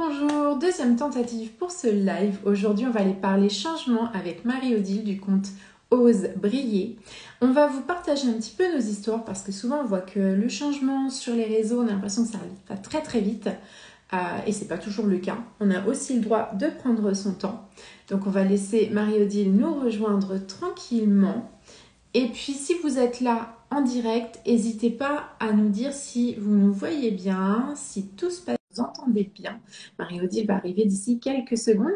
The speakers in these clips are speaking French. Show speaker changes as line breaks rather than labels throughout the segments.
Bonjour, deuxième tentative pour ce live. Aujourd'hui, on va aller parler changement avec Marie-Odile du compte Ose Briller. On va vous partager un petit peu nos histoires parce que souvent on voit que le changement sur les réseaux, on a l'impression que ça va très très vite et c'est pas toujours le cas. On a aussi le droit de prendre son temps. Donc on va laisser Marie-Odile nous rejoindre tranquillement. Et puis si vous êtes là en direct, n'hésitez pas à nous dire si vous nous voyez bien, si tout se passe, vous entendez bien. Marie-Odile va arriver d'ici quelques secondes.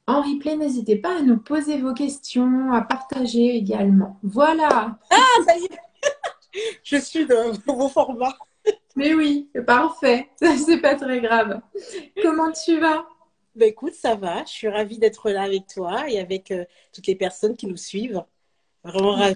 En replay, n'hésitez pas à nous poser vos questions, à partager également. Voilà.
Ah, ça y est, je suis de vos formats.
Mais oui, parfait. C'est pas très grave. Comment tu vas?
Ben écoute, ça va. Je suis ravie d'être là avec toi et avec toutes les personnes qui nous suivent. Vraiment ravie.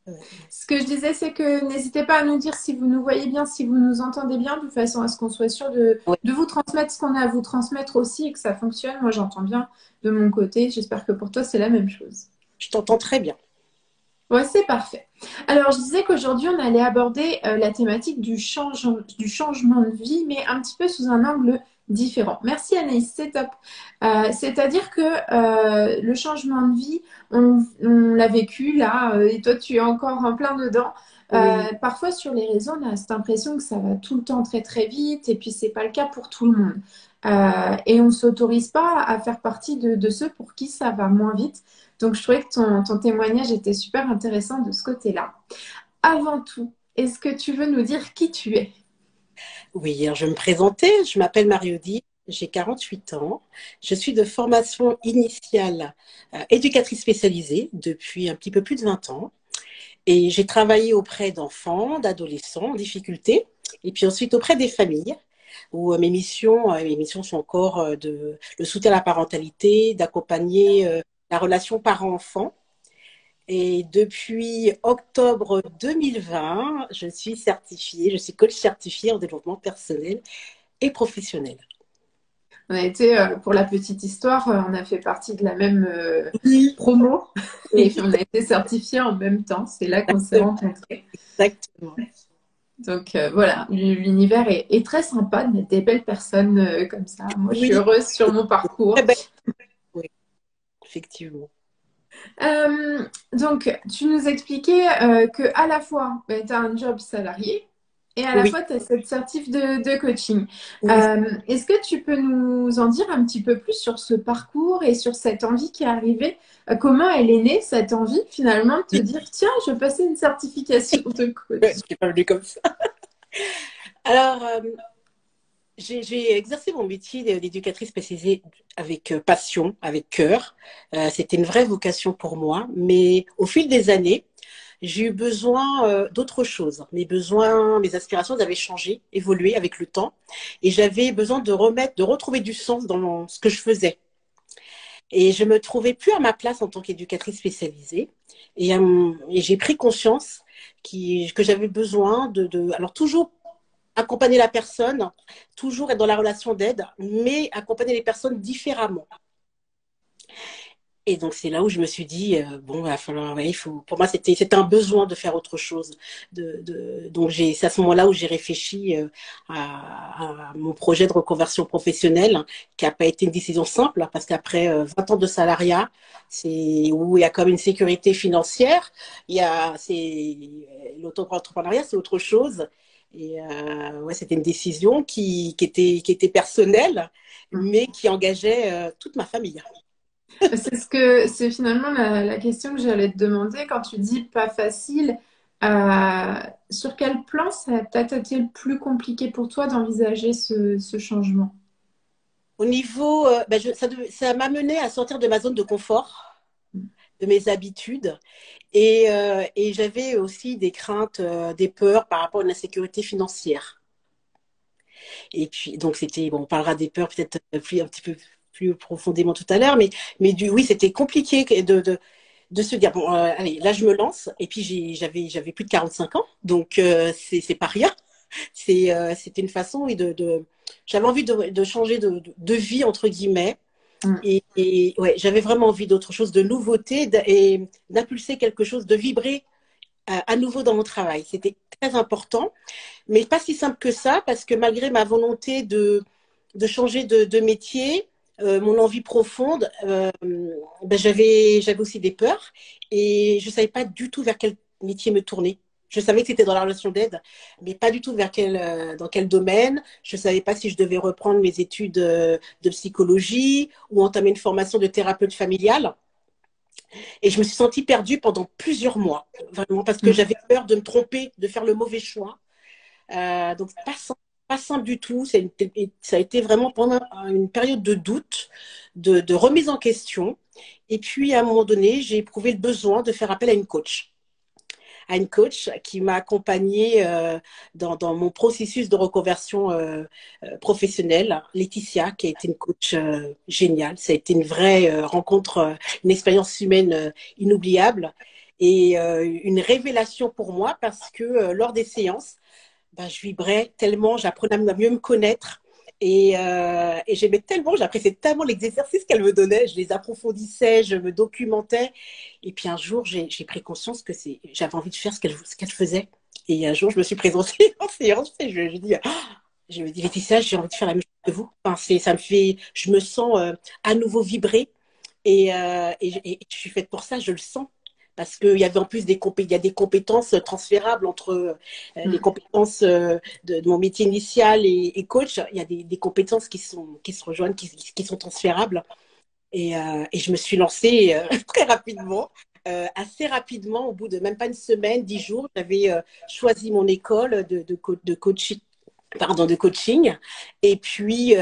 Ouais.
Ce que je disais, c'est que n'hésitez pas à nous dire si vous nous voyez bien, si vous nous entendez bien, de façon à ce qu'on soit sûr
Ouais,
de vous transmettre ce qu'on a à vous transmettre aussi et que ça fonctionne. Moi, j'entends bien de mon côté. J'espère que pour toi, c'est la même chose.
je t'entends très bien.
Ouais, c'est parfait. Alors, je disais qu'aujourd'hui, on allait aborder la thématique du changement de vie, mais un petit peu sous un angle différent. Merci Anaïs, c'est top. C'est-à-dire que le changement de vie, on l'a vécu là, et toi, tu es encore en plein dedans.
Oui,
Parfois, sur les réseaux, on a cette impression que ça va tout le temps très très vite, et puis c'est pas le cas pour tout le monde. Et on ne s'autorise pas à faire partie de ceux pour qui ça va moins vite. Donc, je trouvais que ton témoignage était super intéressant de ce côté-là. Avant tout, est-ce que tu veux nous dire qui tu es?
oui, alors je vais me présenter. Je m'appelle Marie-Odile, j'ai 48 ans. Je suis de formation initiale éducatrice spécialisée depuis un petit peu plus de 20 ans. Et j'ai travaillé auprès d'enfants, d'adolescents en difficulté, et puis ensuite auprès des familles, où mes missions sont encore le soutien à la parentalité, d'accompagner la relation parent-enfant. Et depuis octobre 2020, je suis coach certifiée en développement personnel et professionnel.
On a été, pour la petite histoire, on a fait partie de la même
Oui,
promo et
oui,
puis on a été certifiés en même temps. C'est là qu'on s'est rencontrés.
exactement.
Donc voilà, l'univers est très sympa de mettre des belles personnes comme ça. Moi, je suis
Oui,
heureuse sur mon
très
parcours.
belle. Oui, effectivement.
Donc, tu nous expliquais que à la fois, tu as un job salarié et à la
Oui,
fois, tu as cette certif de coaching.
oui.
Est-ce que tu peux nous en dire un petit peu plus sur ce parcours et sur cette envie qui est arrivée? Comment elle est née, cette envie, finalement, de te dire, tiens, je vais passer une certification de
Je
coach?
suis pas venue comme ça. Alors, j'ai exercé mon métier d'éducatrice spécialisée avec passion, avec cœur. C'était une vraie vocation pour moi. Mais au fil des années, j'ai eu besoin d'autre chose. Mes besoins, mes aspirations avaient changé, évolué avec le temps. Et j'avais besoin de retrouver du sens dans ce que je faisais. Et je me trouvais plus à ma place en tant qu'éducatrice spécialisée. Et j'ai pris conscience que j'avais besoin alors toujours accompagner la personne, toujours être dans la relation d'aide, mais accompagner les personnes différemment. Et donc, c'est là où je me suis dit, bon, il va falloir, ouais, pour moi, c'était un besoin de faire autre chose. Donc, c'est à ce moment-là où j'ai réfléchi à mon projet de reconversion professionnelle, hein, qui n'a pas été une décision simple, hein, parce qu'après 20 ans de salariat, où il y a comme une sécurité financière, l'auto-entrepreneuriat, c'est autre chose. Et ouais, c'était une décision qui était personnelle, mais qui engageait toute ma famille.
C'est finalement la question que j'allais te demander quand tu dis pas facile. Sur quel plan ça a peut-être été le plus compliqué pour toi d'envisager ce changement?
Au niveau, ben, ça m'a mené à sortir de ma zone de confort, de mes habitudes, et j'avais aussi des craintes, des peurs par rapport à une insécurité financière. Et puis, donc c'était, bon, on parlera des peurs peut-être un petit peu plus profondément tout à l'heure, oui, c'était compliqué de se dire, bon, allez, là je me lance, et puis j'avais plus de 45 ans, donc c'est pas rien. C'était une façon, oui, j'avais envie de changer de vie, entre guillemets.
Mm.
Et ouais, j'avais vraiment envie d'autre chose, de nouveauté, et d'impulser quelque chose, de vibrer à nouveau dans mon travail. C'était très important, mais pas si simple que ça, parce que malgré ma volonté de changer de métier, mon envie profonde, j'avais aussi des peurs et je ne savais pas du tout vers quel métier me tourner. Je savais que c'était dans la relation d'aide, mais pas du tout dans quel domaine. Je ne savais pas si je devais reprendre mes études de psychologie ou entamer une formation de thérapeute familiale. Et je me suis sentie perdue pendant plusieurs mois, vraiment, parce que
Mm.
j'avais peur de me tromper, de faire le mauvais choix. Donc, pas simple du tout. Ça a été vraiment pendant une période de doute, de remise en question. Et puis, à un moment donné, j'ai éprouvé le besoin de faire appel à une coach qui m'a accompagnée dans mon processus de reconversion professionnelle, Laetitia, qui a été une coach géniale. Ça a été une vraie rencontre, une expérience humaine inoubliable et une révélation pour moi parce que lors des séances, ben, je vibrais tellement, j'apprenais à mieux me connaître. Et j'aimais tellement, j'appréciais tellement les exercices qu'elle me donnait, je les approfondissais, je me documentais. Et puis un jour, j'ai pris conscience que j'avais envie de faire ce qu'elle faisait. Et un jour, je me suis présentée en séance et je me dis, Laetitia, j'ai envie de faire la même chose que vous. Enfin, ça me fait, je me sens à nouveau vibrer et je suis faite pour ça, je le sens. Parce qu'il y avait en plus il y a des compétences transférables entre les
Mm.
compétences de mon métier initial et coach. Il y a des compétences qui se rejoignent, qui sont transférables. Et je me suis lancée très rapidement. Assez rapidement, au bout de même pas une semaine, 10 jours, j'avais choisi mon école de coaching, pardon, de coaching. Et puis,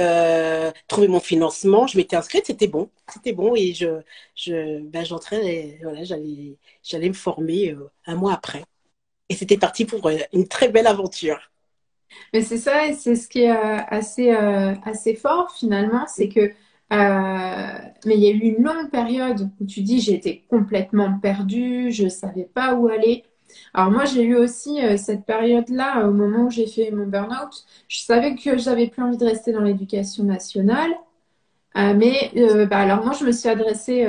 trouver mon financement. Je m'étais inscrite, c'était bon. C'était bon. Et j'entrais, et voilà, j'allais me former un mois après. Et c'était parti pour une très belle aventure.
Mais c'est ça, et c'est ce qui est assez fort finalement, c'est que mais il y a eu une longue période où tu dis j'étais complètement perdue, je savais pas où aller. Alors moi j'ai eu aussi cette période-là au moment où j'ai fait mon burn-out. Je savais que j'avais plus envie de rester dans l'éducation nationale, mais bah, alors moi je me suis adressée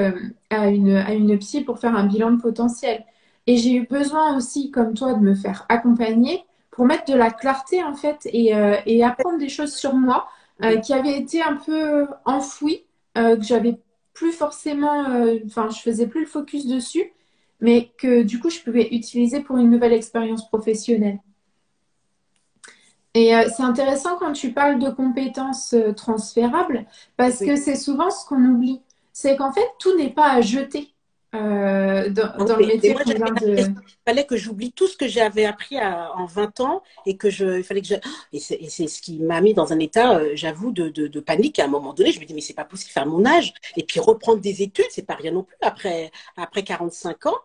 à une psy pour faire un bilan de potentiel. Et j'ai eu besoin aussi, comme toi, de me faire accompagner pour mettre de la clarté en fait et apprendre des choses sur moi qui avaient été un peu enfouies, que j'avais plus forcément, enfin je faisais plus le focus dessus, mais que du coup je pouvais utiliser pour une nouvelle expérience professionnelle. Et c'est intéressant quand tu parles de compétences transférables parce
Oui.
que c'est souvent ce qu'on oublie. C'est qu'en fait, tout n'est pas à jeter dans le
Et
métier
moi,
qu'on
j'avais
vient de...
l'impression qu'il fallait que j'oublie tout ce que j'avais appris en 20 ans et il fallait que je. Et c'est ce qui m'a mis dans un état, j'avoue, de panique à un moment donné. Je me dis, mais c'est pas possible faire mon âge. Et puis reprendre des études, c'est pas rien non plus après 45 ans.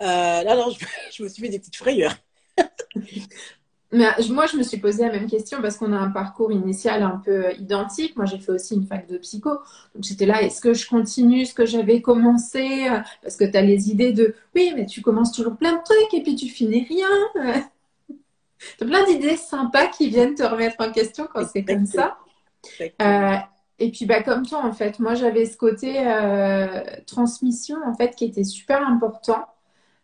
Là, non, je me suis fait des petites frayeurs.
Mais moi, je me suis posé la même question parce qu'on a un parcours initial un peu identique. Moi, j'ai fait aussi une fac de psycho. Donc, j'étais là, est-ce que je continue ce que j'avais commencé? Parce que tu as les idées de, oui, mais tu commences toujours plein de trucs et puis tu finis rien. Tu as plein d'idées sympas qui viennent te remettre en question quand c'est comme
Exactement.
ça.
Exactement.
Euh, et puis bah comme toi en fait, moi j'avais ce côté transmission en fait qui était super important.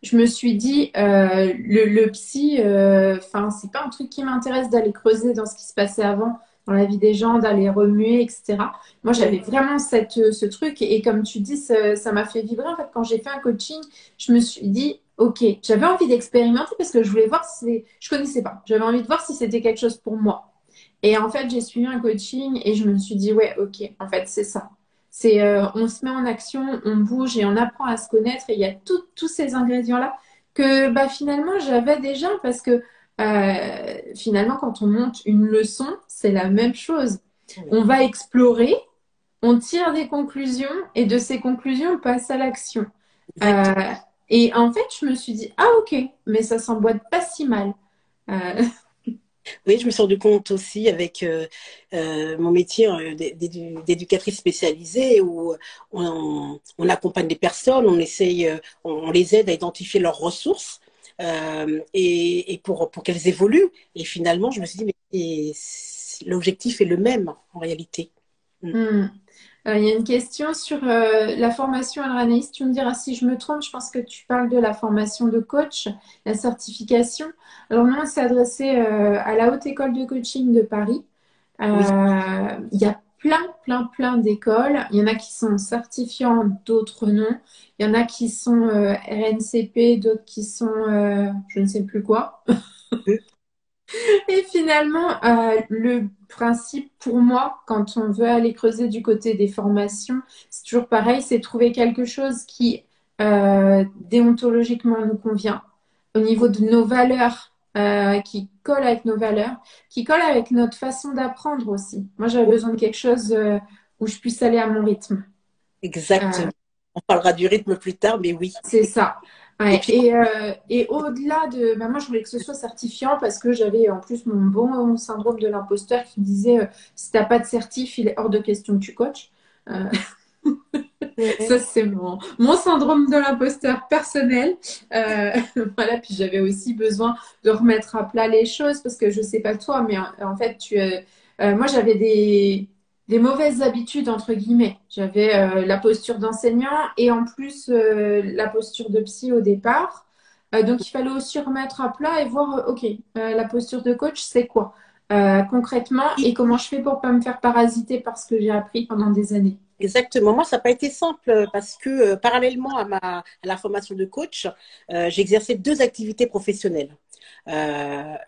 Je me suis dit le psy, enfin c'est pas un truc qui m'intéresse d'aller creuser dans ce qui se passait avant dans la vie des gens, d'aller remuer, etc. Moi j'avais vraiment ce truc et comme tu dis, ça m'a fait vibrer en fait quand j'ai fait un coaching. Je me suis dit ok, j'avais envie d'expérimenter parce que je voulais voir si je connaissais pas. J'avais envie de voir si c'était quelque chose pour moi. Et en fait, j'ai suivi un coaching et je me suis dit, ouais, ok, en fait, c'est ça. C'est, on se met en action, on bouge et on apprend à se connaître. Et il y a tous ces ingrédients-là que bah, finalement, j'avais déjà parce que finalement, quand on monte une leçon, c'est la même chose.
Oui,
On va explorer, on tire des conclusions et de ces conclusions, on passe à l'action. Euh,
exactement.
et en fait, je me suis dit, ah ok, mais ça s'emboîte pas si mal. Euh,
Oui, je me suis rendu compte aussi avec mon métier d'éducatrice spécialisée où on accompagne des personnes, on essaye, on les aide à identifier leurs ressources et pour qu'elles évoluent. Et finalement, je me suis dit, mais l'objectif est le même en réalité. Mm.
hmm. Il y a une question sur la formation à l'analyse. Tu me diras si je me trompe. Je pense que tu parles de la formation de coach, la certification. Alors, nous, on s'est adressé à la Haute École de Coaching de Paris.
Oui,
Il y a plein d'écoles. Il y en a qui sont certifiants, d'autres non. Il y en a qui sont RNCP, d'autres qui sont je ne sais plus quoi. Et finalement, le principe pour moi, quand on veut aller creuser du côté des formations, c'est toujours pareil, c'est trouver quelque chose qui déontologiquement nous convient, au niveau de nos valeurs, qui colle avec nos valeurs, qui colle avec notre façon d'apprendre aussi. Moi, j'avais besoin de quelque chose où je puisse aller à mon rythme. Euh,
exactement. On parlera du rythme plus tard, mais oui.
c'est ça.
Et
Ouais.
puis,
Et au-delà de... bah, moi, je voulais que ce soit certifiant parce que j'avais en plus mon bon syndrome de l'imposteur qui me disait si t'as pas de certif, il est hors de question que tu coaches. Euh,
ouais,
ça, c'est mon syndrome de l'imposteur personnel. Euh, voilà, puis j'avais aussi besoin de remettre à plat les choses parce que je sais pas toi, mais en fait, moi, j'avais des mauvaises habitudes, entre guillemets. J'avais la posture d'enseignant et en plus la posture de psy au départ. Donc, il fallait aussi remettre à plat et voir, OK, la posture de coach, c'est quoi concrètement et comment je fais pour pas me faire parasiter par ce que j'ai appris pendant des années.
exactement. Moi, ça n'a pas été simple parce que parallèlement à la formation de coach, j'exerçais deux activités professionnelles.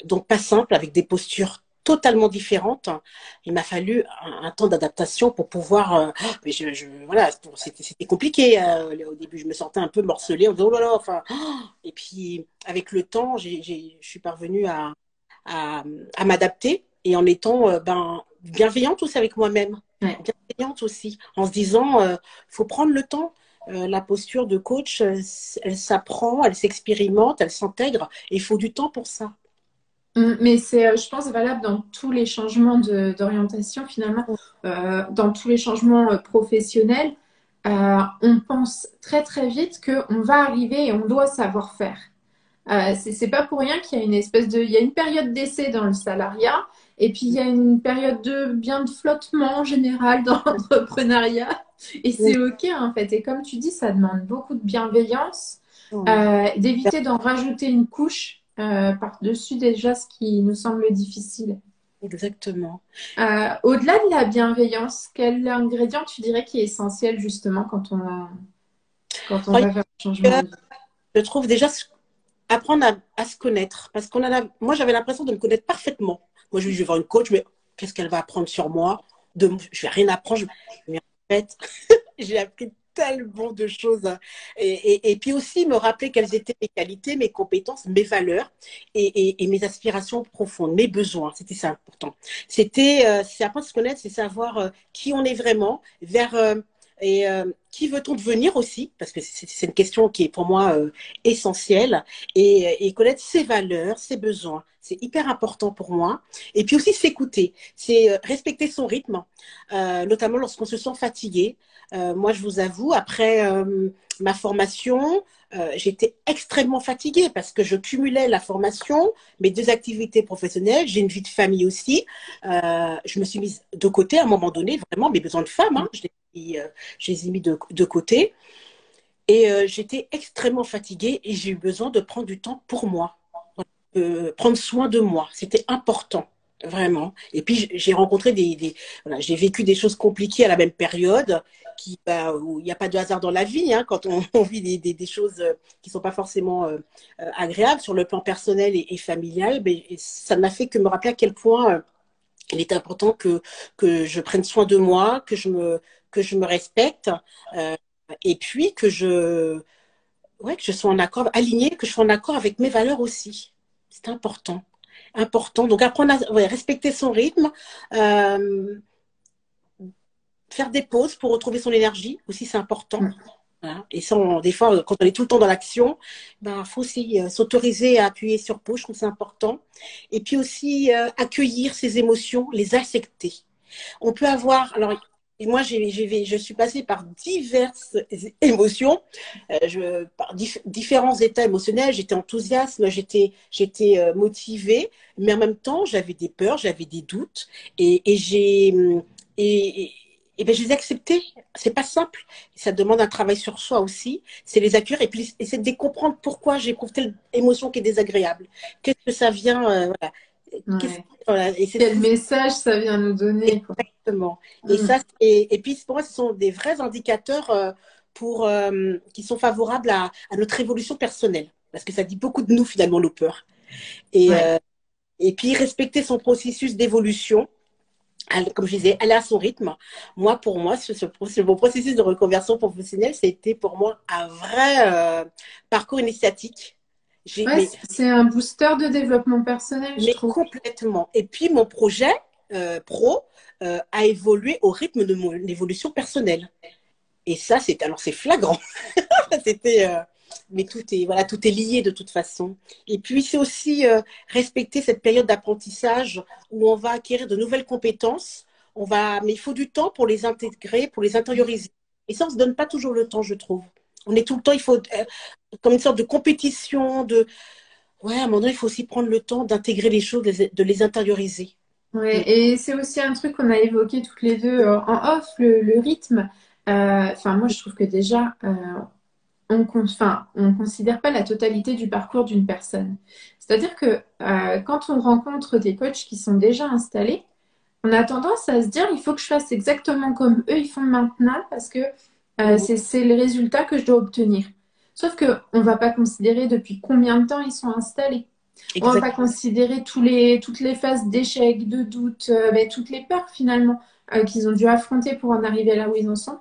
Donc, pas simple, avec des postures totalement différentes. Il m'a fallu un temps d'adaptation pour pouvoir. Mais voilà, c'était compliqué. Au début, je me sentais un peu morcelée en disant, oh là là, enfin. Et puis, avec le temps, je suis parvenue à, à m'adapter et en étant bienveillante aussi avec moi-même,
Ouais.
bienveillante aussi, en se disant, faut prendre le temps. La posture de coach, elle s'apprend, elle s'expérimente, elle s'intègre, et il faut du temps pour ça.
Mais c'est, je pense, valable dans tous les changements d'orientation, finalement, dans tous les changements professionnels. On pense très vite qu'on va arriver et on doit savoir faire. C'est pas pour rien qu'il y a une espèce de, il y a une période d'essai dans le salariat et puis il y a une période de bien de flottement en général dans l'entrepreneuriat et
Oui.
c'est ok en fait. Et comme tu dis, ça demande beaucoup de bienveillance,
Oui.
d'éviter d'en rajouter une couche par-dessus déjà ce qui nous semble difficile.
Exactement.
Au-delà de la bienveillance, quel ingrédient tu dirais qui est essentiel justement quand on
Enfin,
va faire un changement de vie?
je trouve déjà apprendre à se connaître, parce moi j'avais l'impression de me connaître parfaitement. Moi je vais voir une coach, mais qu'est-ce qu'elle va apprendre sur moi? Je vais rien apprendre. Mais en fait, j'ai appris tellement de choses. Et puis aussi me rappeler quelles étaient mes qualités, mes compétences, mes valeurs et mes aspirations profondes, mes besoins. C'était ça important. C'est apprendre à se connaître, c'est savoir qui on est vraiment, qui veut-on devenir aussi, parce que c'est une question qui est pour moi essentielle, et connaître ses valeurs, ses besoins. C'est hyper important pour moi. Et puis aussi s'écouter, c'est respecter son rythme, notamment lorsqu'on se sent fatigué. Moi, je vous avoue, après ma formation, j'étais extrêmement fatiguée parce que je cumulais la formation, mes deux activités professionnelles, j'ai une vie de famille aussi. Je me suis mise de côté à un moment donné, vraiment, mes besoins de femme, hein, je les ai mis de côté. Et j'étais extrêmement fatiguée et j'ai eu besoin de prendre du temps pour moi, prendre soin de moi. C'était important, vraiment. Et puis j'ai rencontré voilà, j'ai vécu des choses compliquées à la même période, où il n'y a pas de hasard dans la vie, hein, quand on vit des choses qui ne sont pas forcément agréables sur le plan personnel et familial. Mais ça m'a fait que me rappeler à quel point il est important que je prenne soin de moi, que je me respecte, euh, et puis ouais, que je sois en accord, alignée, que je sois en accord avec mes valeurs aussi. C'est important. Important. Donc apprendre à ouais, respecter son rythme, euh, faire des pauses pour retrouver son énergie aussi, c'est important. Voilà. Et ça, des fois, quand on est tout le temps dans l'action, ben, faut aussi s'autoriser à appuyer sur pause, je trouve que c'est important. Et puis aussi accueillir ses émotions, les accepter. On peut avoir, alors moi je suis passée par diverses émotions, par différents états émotionnels. J'étais enthousiaste, j'étais motivée, mais en même temps j'avais des peurs, j'avais des doutes, et et, et ben, je les ai acceptés. C'est pas simple. Ça demande un travail sur soi aussi. C'est les accueillir et puis essayer de comprendre pourquoi j'éprouve telle émotion qui est désagréable. Qu'est-ce que ça vient voilà. qu'est-ce-
Ouais.
voilà, et c'est
Quel message ça vient nous donner, quoi.
exactement. Et
Mm.
ça, et puis pour moi, ce sont des vrais indicateurs qui sont favorables à notre évolution personnelle. Parce que ça dit beaucoup de nous, finalement, nos peurs. Et,
Ouais.
euh, et puis, respecter son processus d'évolution, comme je disais, elle a son rythme. Moi, pour moi, mon processus de reconversion professionnelle, c'était pour moi un vrai parcours initiatique.
Ouais, c'est un booster de développement personnel, je
Mais
trouve.
complètement. Et puis, mon projet pro a évolué au rythme de mon évolution personnelle. Et ça, c'est flagrant. C'était, mais tout est lié de toute façon. Et puis, c'est aussi respecter cette période d'apprentissage où on va acquérir de nouvelles compétences. Mais il faut du temps pour les intégrer, pour les intérioriser. Et ça, on ne se donne pas toujours le temps, je trouve. On est tout le temps, il faut, comme une sorte de compétition, ouais, à un moment donné, il faut aussi prendre le temps d'intégrer les choses, de les intérioriser. Mm.
Ouais, et c'est aussi un truc qu'on a évoqué toutes les deux en off, le rythme. Enfin, moi, je trouve que déjà, on considère pas la totalité du parcours d'une personne. C'est-à-dire que quand on rencontre des coachs qui sont déjà installés, on a tendance à se dire, il faut que je fasse exactement comme eux, ils font maintenant, parce que
Mhm.
c'est le résultat que je dois obtenir. Sauf que on va pas considérer depuis combien de temps ils sont installés. On va pas
Exactement.
considérer toutes les phases d'échec, de doute, toutes les peurs finalement qu'ils ont dû affronter pour en arriver là où ils en sont.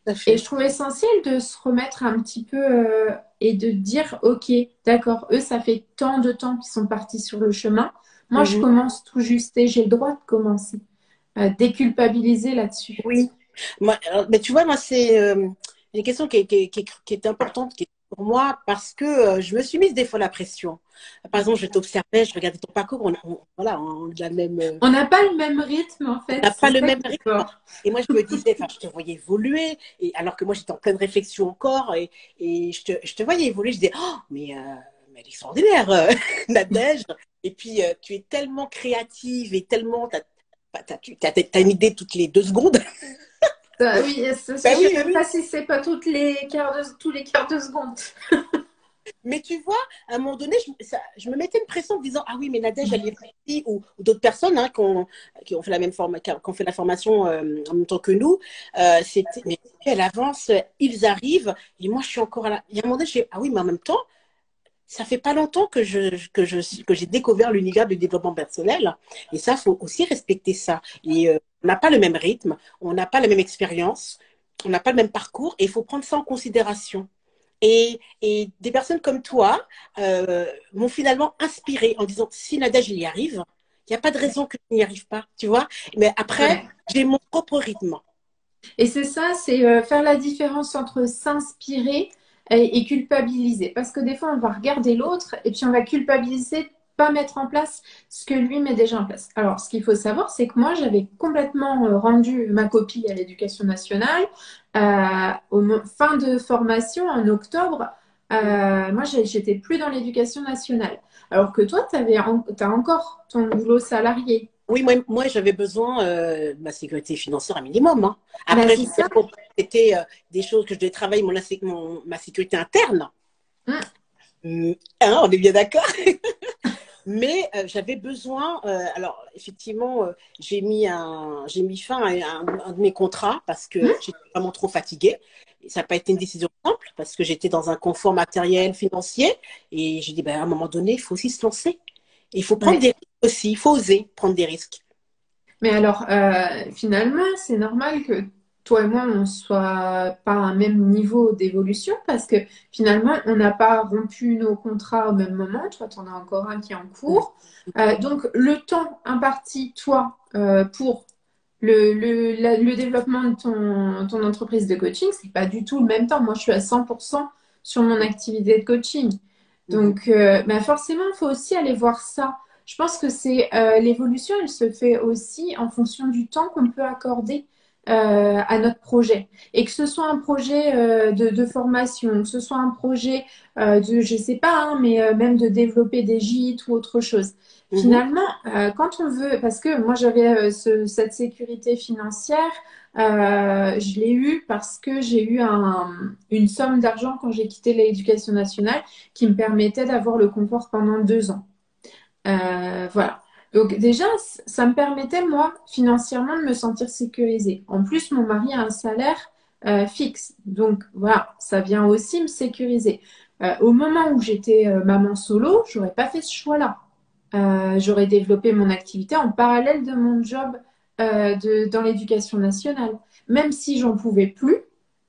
Tout à
Et
fait.
je trouve essentiel de se remettre un petit peu et de dire, OK, d'accord, eux, ça fait tant de temps qu'ils sont partis sur le chemin. Moi, je
Mhm.
commence tout juste et j'ai le droit de commencer. Déculpabiliser là-dessus.
Oui. Mais tu vois, moi, c'est une question qui est importante pour moi parce que je me suis mise des fois la pression. Par exemple, je t'observais, je regardais ton parcours, voilà, on a le même,
On n'a pas le même rythme, en fait.
n'a pas
C'est
le
ça
même
qui est
rythme.
fort.
Et moi, je me disais, enfin, je te voyais évoluer, et alors que moi, j'étais en pleine réflexion encore, et je te voyais évoluer, je disais, oh, mais elle est extraordinaire, Nadège. Et puis, tu es tellement créative et tellement, t'as une idée toutes les 2 secondes.
Oui,
Ben
je sais
oui,
même
oui.
pas si c'est pas tous les quarts de seconde.
Mais tu vois, à un moment donné, je me mettais une pression en me disant, ah oui, mais Nadège, elle est partie, ou d'autres personnes qui ont fait qui ont fait la formation en même temps que nous, mais elle avance, ils arrivent, et moi, je suis encore là. Il y a un moment donné, ah oui, mais en même temps, ça fait pas longtemps que j'ai découvert l'univers du développement personnel, et ça, faut aussi respecter ça. Et on n'a pas le même rythme, on n'a pas la même expérience, on n'a pas le même parcours, et il faut prendre ça en considération. Et des personnes comme toi m'ont finalement inspirée en disant si Nadège il y arrive, il n'y a pas de raison que je n'y arrive pas, tu vois. Mais après,
Ouais.
j'ai mon propre rythme.
Et c'est ça, c'est faire la différence entre s'inspirer et culpabiliser. Parce que des fois, on va regarder l'autre et puis on va culpabiliser de pas mettre en place ce que lui met déjà en place. Alors, ce qu'il faut savoir, c'est que moi, j'avais complètement rendu ma copie à l'éducation nationale. Fin de formation, en octobre, moi, j'étais plus dans l'éducation nationale. Alors que toi, t'as encore ton boulot salarié.
Oui, moi j'avais besoin de ma sécurité financière un minimum, hein.
Bah,
Après,
c'est ça.
j'ai compris que c'était des choses que je devais travailler, ma sécurité interne.
Hum,
Hein, on est bien d'accord. Mais j'avais besoin, alors effectivement, j'ai mis fin à un de mes contrats parce que
hum.
j'étais vraiment trop fatiguée. Et ça n'a pas été une décision simple parce que j'étais dans un confort matériel, financier. Et j'ai dit, ben, à un moment donné, il faut aussi se lancer. Et il faut prendre des
Ouais.
risques aussi. Il faut oser prendre des risques.
Mais alors, finalement, c'est normal que toi et moi, on soit pas à un même niveau d'évolution parce que finalement, on n'a pas rompu nos contrats au même moment. Toi, tu en as encore un qui est en
Mhm.
cours. Donc, le temps imparti, toi, pour le développement de ton entreprise de coaching, c'est pas du tout le même temps. Moi, je suis à 100% sur mon activité de coaching.
Mhm.
Donc, bah forcément, il faut aussi aller voir ça. Je pense que c'est l'évolution, elle se fait aussi en fonction du temps qu'on peut accorder à notre projet. Et que ce soit un projet de formation, que ce soit un projet je sais pas, hein, mais même de développer des gîtes ou autre chose.
Mhm.
Finalement, quand on veut, parce que moi j'avais cette sécurité financière, je l'ai eue parce que j'ai eu une somme d'argent quand j'ai quitté l'éducation nationale qui me permettait d'avoir le confort pendant 2 ans. Voilà. Donc déjà, ça me permettait, moi, financièrement, de me sentir sécurisée. En plus, mon mari a un salaire fixe. Donc voilà, ça vient aussi me sécuriser. Au moment où j'étais maman solo, j'aurais pas fait ce choix-là. J'aurais développé mon activité en parallèle de mon job dans l'éducation nationale. Même si j'en pouvais plus,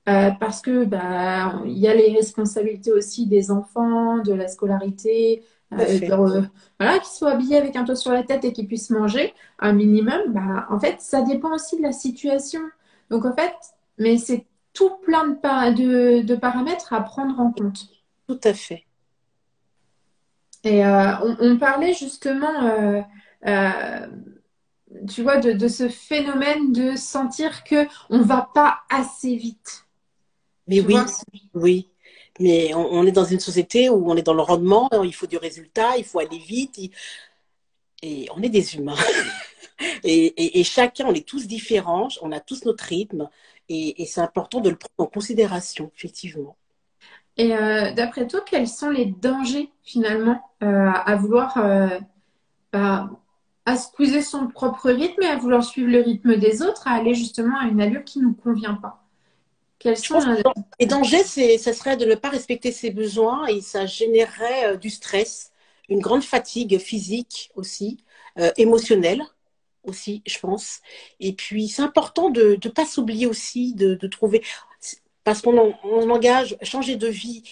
parce que bah, il y a les responsabilités aussi des enfants, de la scolarité,
Tout à fait.
voilà, qu'ils soient habillés avec un toit sur la tête et qu'ils puissent manger un minimum, bah, en fait, ça dépend aussi de la situation. Donc, en fait, mais c'est tout plein de paramètres à prendre en compte.
Tout à fait.
Et on parlait justement, euh, tu vois, de ce phénomène de sentir que on va pas assez vite.
Mais
Tu vois?
oui, oui. Mais on est dans une société où on est dans le rendement, il faut du résultat, il faut aller vite, et on est des humains. Et chacun, on est tous différents, on a tous notre rythme, et c'est important de le prendre en considération, effectivement.
Et d'après toi, quels sont les dangers finalement à vouloir bah, à squeezer son propre rythme et à vouloir suivre le rythme des autres, à aller justement à une allure qui nous convient pas? Quels
Je
sont
pense que les dangers, ça serait de ne pas respecter ses besoins et ça générerait du stress, une grande fatigue physique aussi, émotionnelle aussi, je pense. Et puis, c'est important de ne pas s'oublier aussi, de trouver, parce on engage, changer de vie,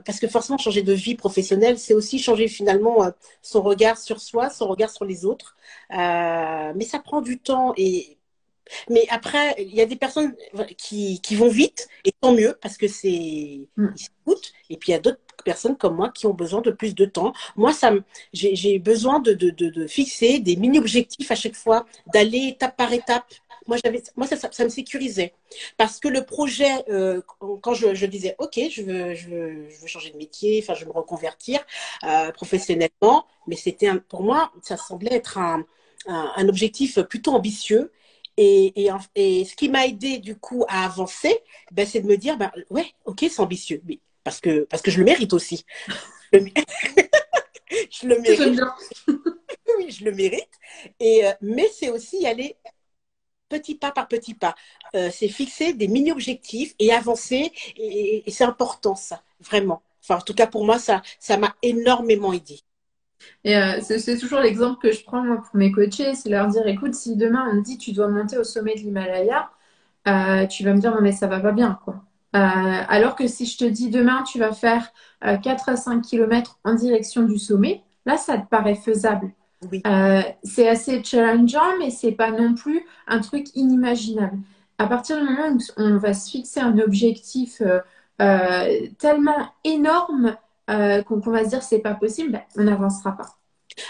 parce que forcément, changer de vie professionnelle, c'est aussi changer finalement son regard sur soi, son regard sur les autres. Mais ça prend du temps et mais après, il y a des personnes qui vont vite, et tant mieux, parce que c'est,
Hmm.
ils s'écoutent. Et puis il y a d'autres personnes comme moi qui ont besoin de plus de temps. Moi, j'ai besoin de fixer des mini-objectifs à chaque fois, d'aller étape par étape. Moi ça me sécurisait. Parce que le projet, quand je disais, OK, je veux changer de métier, enfin, je veux me reconvertir professionnellement, mais pour moi, ça semblait être un objectif plutôt ambitieux. Et ce qui m'a aidé du coup à avancer, ben, c'est de me dire, ben, ouais, ok, c'est ambitieux, mais parce que je le mérite aussi. Je le
J'aime
mérite,
bien.
oui, je le mérite. Mais c'est aussi y aller petit pas par petit pas. C'est fixer des mini-objectifs et avancer. Et c'est important, ça, vraiment. Enfin, en tout cas, pour moi, ça m'a énormément aidé.
Et c'est toujours l'exemple que je prends moi pour mes coachés, c'est leur dire, écoute, si demain on me dit tu dois monter au sommet de l'Himalaya, tu vas me dire non mais ça va pas bien quoi. Alors que si je te dis demain tu vas faire 4 à 5 kilomètres en direction du sommet, là ça te paraît faisable.
Oui.
C'est assez challengeant mais c'est pas non plus un truc inimaginable. À partir du moment où on va se fixer un objectif tellement énorme qu'on va se dire c'est pas possible, ben, on n'avancera pas.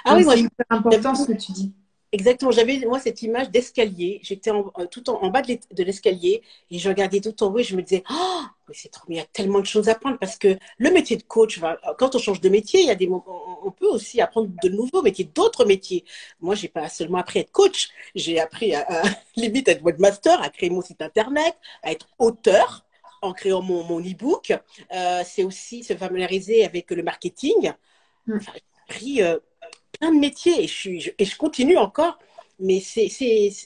Ah
Donc
oui, moi,
c'est hyper
j'avais
important ce que tu dis.
exactement. J'avais, moi, cette image d'escalier. J'étais tout en bas de l'escalier et je regardais tout en haut et je me disais, oh, mais c'est trop, mais il y a tellement de choses à apprendre parce que le métier de coach, quand on change de métier, il y a des moments, on peut aussi apprendre de nouveaux métiers, d'autres métiers. Moi, j'ai pas seulement appris à être coach, j'ai appris limite à être webmaster, à créer mon site internet, à être auteur en créant mon e-book. C'est aussi se familiariser avec le marketing.
Mm.
Enfin, j'ai appris plein de métiers et je continue encore. Mais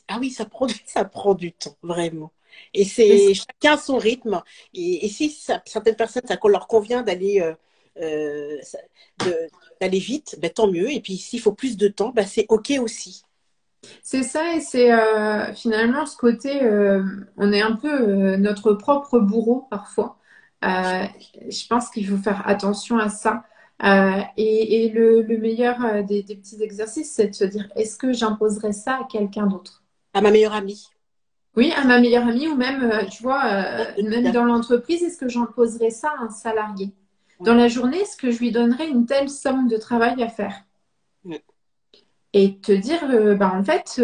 ah oui, ça prend du temps, vraiment. Et
Mais
c'est chacun son rythme. Et si certaines personnes, ça leur convient euh, de- d'aller vite, ben, tant mieux. Et puis s'il faut plus de temps, ben, c'est OK aussi.
c'est ça, et c'est finalement ce côté, on est un peu notre propre bourreau parfois. Euh, je pense qu'il faut faire attention à ça. Et le meilleur des petits exercices, c'est de se dire, est-ce que j'imposerais ça à quelqu'un d'autre?
À ma meilleure amie.
Oui, à ma meilleure amie, ou même, tu vois, même
Tout
dans l'entreprise, est-ce que j'imposerais ça à un salarié? Dans
ouais.
la journée, est-ce que je lui donnerais une telle somme de travail à faire?
Mm.
Et te dire, bah en fait,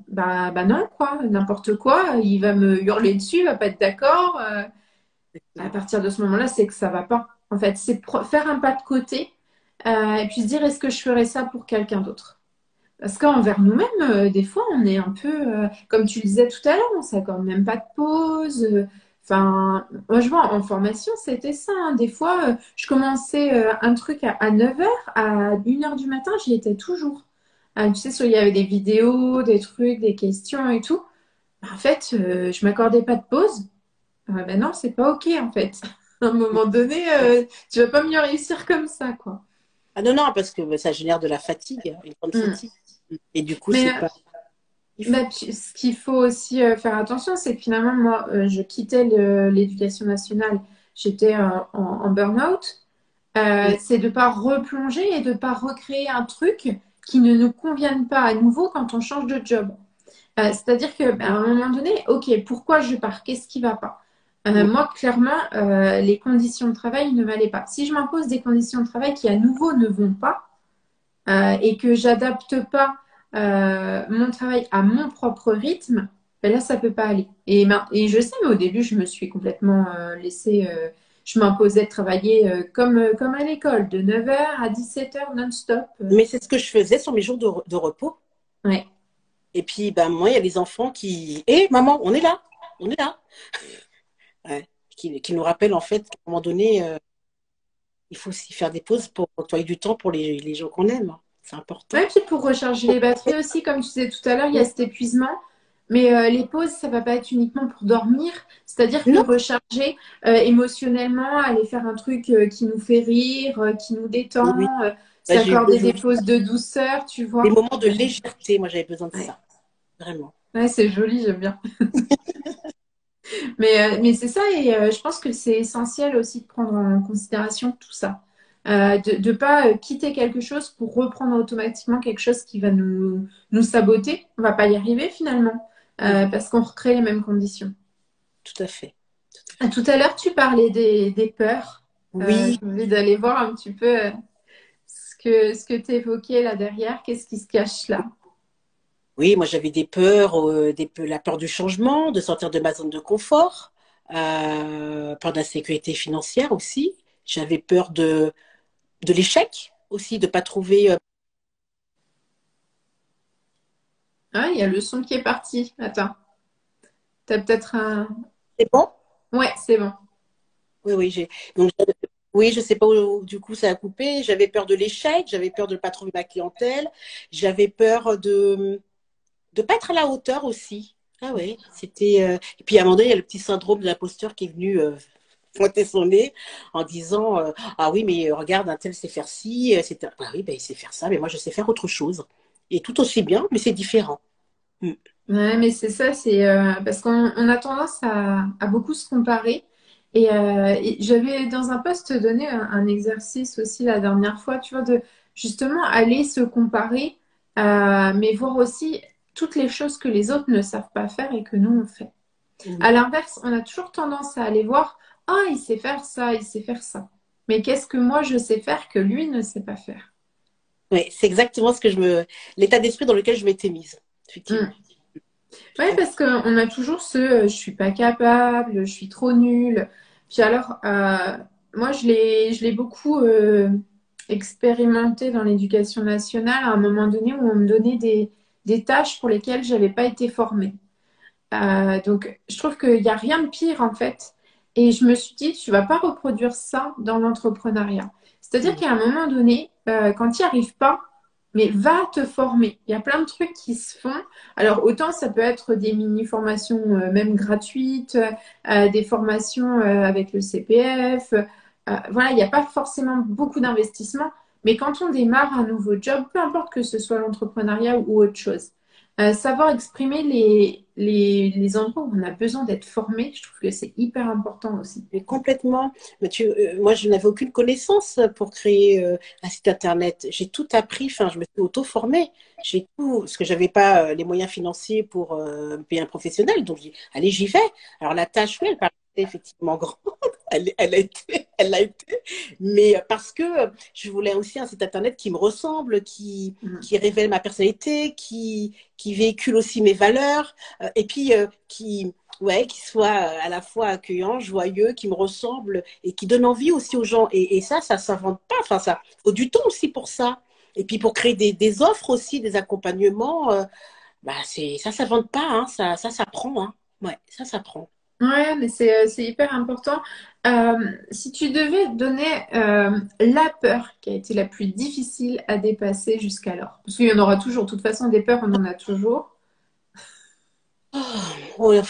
bah non, quoi, n'importe quoi, il va me hurler dessus, il va pas être d'accord. À
Exactement.
partir de ce moment-là, c'est que ça va pas. En fait, c'est faire un pas de côté et puis se dire, est-ce que je ferais ça pour quelqu'un d'autre? Parce qu'envers nous-mêmes, des fois, on est un peu, comme tu le disais tout à l'heure, on s'accorde même pas de pause. Enfin, moi, je vois en formation, c'était ça, hein. Des fois, je commençais un truc à 9 heures, à 1 heure du matin, j'y étais toujours. Tu sais, il y avait des vidéos, des trucs, des questions et tout. En fait, je m'accordais pas de pause. Ben non, c'est pas OK, en fait. À un moment donné, tu vas pas mieux réussir comme ça, quoi.
Ah non, non, parce que ça génère de la fatigue, une grande
Mm.
fatigue. Et du coup,
Mais
c'est pas. Il faut.
bah, ce qu'il faut aussi faire attention, c'est que finalement, moi, je quittais l'éducation nationale. J'étais en burn-out.
Oui,
C'est de ne pas replonger et de ne pas recréer un truc qui ne nous convienne pas à nouveau quand on change de job. C'est-à-dire que, bah, à un moment donné, OK, pourquoi je pars? Qu'est-ce qui va pas?
oui,
Moi, clairement, les conditions de travail ne m'allaient pas. Si je m'impose des conditions de travail qui à nouveau ne vont pas et que j'adapte pas mon travail à mon propre rythme, ben là, ça peut pas aller. Et je sais, mais au début, je me suis complètement laissée. Je m'imposais de travailler comme à l'école, de 9 heures à 17 heures non-stop.
mais c'est ce que je faisais sur mes jours de repos.
Ouais.
Et puis, ben, moi, il y a les enfants qui. Hé, maman, on est là, on est là. Ouais. Qui nous rappellent en fait qu'à un moment donné, il faut aussi faire des pauses pour octroyer du temps pour les gens qu'on aime. C'est important.
Ouais, puis pour recharger les batteries aussi, comme tu disais tout à l'heure, il y a cet épuisement. Mais les pauses, ça va pas être uniquement pour dormir. C'est-à-dire que
Non,
recharger émotionnellement, aller faire un truc qui nous fait rire, qui nous détend,
oui. Bah, j'ai eu
s'accorder
besoin
des pauses de douceur, tu
des
vois.
moments de légèreté. Moi, j'avais besoin de
Ouais,
ça, vraiment.
ouais, c'est joli, j'aime bien. Mais c'est ça, et je pense que c'est essentiel aussi de prendre en considération tout ça. De ne pas quitter quelque chose pour reprendre automatiquement quelque chose qui va nous saboter. On va pas y arriver finalement,
Mm,
parce qu'on recrée les mêmes conditions.
tout à fait. Tout à
Tout
fait.
à l'heure, tu parlais des peurs.
Oui,
J'ai envie d'aller voir un petit peu ce que tu évoquais là derrière. Qu'est-ce qui se cache là?
oui, moi j'avais des peurs, la peur du changement, de sortir de ma zone de confort, peur d'insécurité financière aussi. J'avais peur de l'échec aussi, de ne pas trouver.
Ah, il y a le son qui est parti. Attends, t'as peut-être un...
C'est bon?
Ouais, c'est bon.
Oui, oui, donc, oui, je sais pas où du coup ça a coupé. J'avais peur de l'échec, j'avais peur de ne pas trouver ma clientèle, j'avais peur de ne pas être à la hauteur aussi. Ah oui, c'était. Et puis à un moment donné, il y a le petit syndrome de l'imposteur qui est venu pointer son nez en disant ah oui, mais regarde, un tel sait faire ci, ah oui, ben, il sait faire ça, mais moi je sais faire autre chose. Et tout aussi bien, mais c'est différent. Mm.
Ouais, mais c'est ça, c'est parce qu'on a tendance à beaucoup se comparer. Et j'avais dans un post donné un exercice aussi la dernière fois, tu vois, de justement aller se comparer, mais voir aussi toutes les choses que les autres ne savent pas faire et que nous on fait. À
Oui,
l'inverse, on a toujours tendance à aller voir, ah, il sait faire ça, il sait faire ça. Mais qu'est-ce que moi je sais faire que lui ne sait pas faire?
ouais, c'est exactement l'état d'esprit dans lequel je m'étais mise,
Hmm.
effectivement. Tout
Ouais,
à fait.
parce qu'on a toujours je suis pas capable, je suis trop nulle. Puis alors, moi, je l'ai beaucoup expérimenté dans l'éducation nationale à un moment donné où on me donnait des tâches pour lesquelles j'avais pas été formée. Donc, je trouve qu'il n'y a rien de pire en fait. Et je me suis dit, tu vas pas reproduire ça dans l'entrepreneuriat. C'est-à-dire
Mm.
qu'à un moment donné, quand tu n'y arrives pas, mais va te former. Il y a plein de trucs qui se font. Alors, autant ça peut être des mini-formations même gratuites, des formations avec le CPF. Voilà, il n'y a pas forcément beaucoup d'investissement. Mais quand on démarre un nouveau job, peu importe que ce soit l'entrepreneuriat ou autre chose, savoir exprimer les endroits où on a besoin d'être formé, je trouve que c'est hyper important aussi.
Mais complètement. Mais moi, je n'avais aucune connaissance pour créer un site internet. J'ai tout appris. Enfin, je me suis auto-formée. J'ai tout, parce que j'avais pas les moyens financiers pour me payer un professionnel. Donc, j'ai dit, allez, j'y vais. Alors, la tâche, oui, elle paraissait effectivement grande. Elle l'a été. Mais parce que je voulais aussi un site internet qui me ressemble,
Mm.
qui révèle ma personnalité, qui véhicule aussi mes valeurs, et puis ouais, qui soit à la fois accueillant, joyeux, qui me ressemble et qui donne envie aussi aux gens. Et ça ne s'invente pas. Enfin, ça faut du temps aussi pour ça. Et puis pour créer des offres aussi, des accompagnements, bah ça s'invente pas, hein, ça s'apprend, hein. Ouais, ça s'apprend.
Ouais, mais c'est hyper important. Si tu devais donner la peur qui a été la plus difficile à dépasser jusqu'alors, parce qu'il y en aura toujours, de toute façon, des peurs, on en a toujours.
Oh, ouais,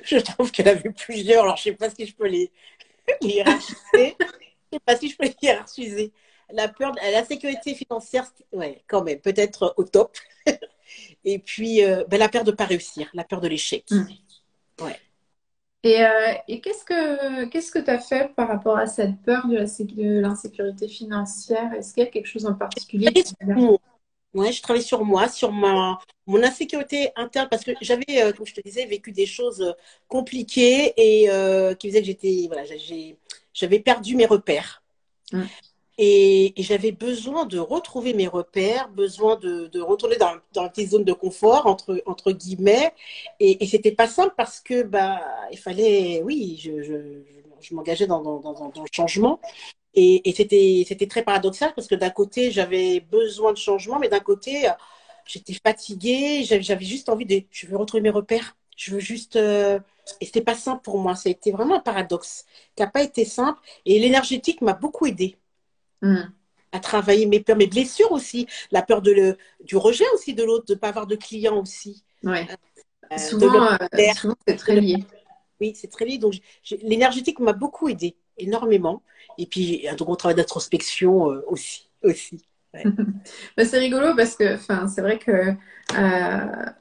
je trouve qu'elle a vu plusieurs, alors je sais pas si je peux les hiérarchiser. Je sais pas si je peux les hiérarchiser. La peur, la sécurité financière, ouais, quand même, peut-être au top. Et puis, ben, la peur de pas réussir, la peur de l'échec.
Mm.
Ouais.
Et qu'est-ce que tu as fait par rapport à cette peur de l'insécurité financière? Est-ce qu'il y a quelque chose en particulier
Et
qui
sur
vient?
moi. Ouais, je travaille sur moi, sur mon insécurité interne, parce que j'avais, comme je te disais, vécu des choses compliquées et qui faisaient que voilà, j'avais perdu mes repères.
Mm.
Et j'avais besoin de retrouver mes repères, besoin de retourner dans des zones de confort, entre guillemets. Et c'était pas simple parce que bah, il fallait, oui, je m'engageais dans le changement. Et c'était très paradoxal parce que d'un côté, j'avais besoin de changement, mais d'un côté, j'étais fatiguée, j'avais juste envie je veux retrouver mes repères. Je veux juste. Et c'était pas simple pour moi. Ça a été vraiment un paradoxe qui n'a pas été simple. Et l'énergétique m'a beaucoup aidée
Mm.
à travailler mes peurs, mes blessures aussi, la peur du rejet aussi de l'autre, de ne pas avoir de clients aussi,
Ouais.
de l'homme
Souvent, c'est
de
très
l'homme-
lié.
oui, c'est très lié. Donc, l'énergétique m'a beaucoup aidé, énormément. Et puis, un gros travail d'introspection aussi. Ouais.
Mais c'est rigolo parce que, enfin, c'est vrai que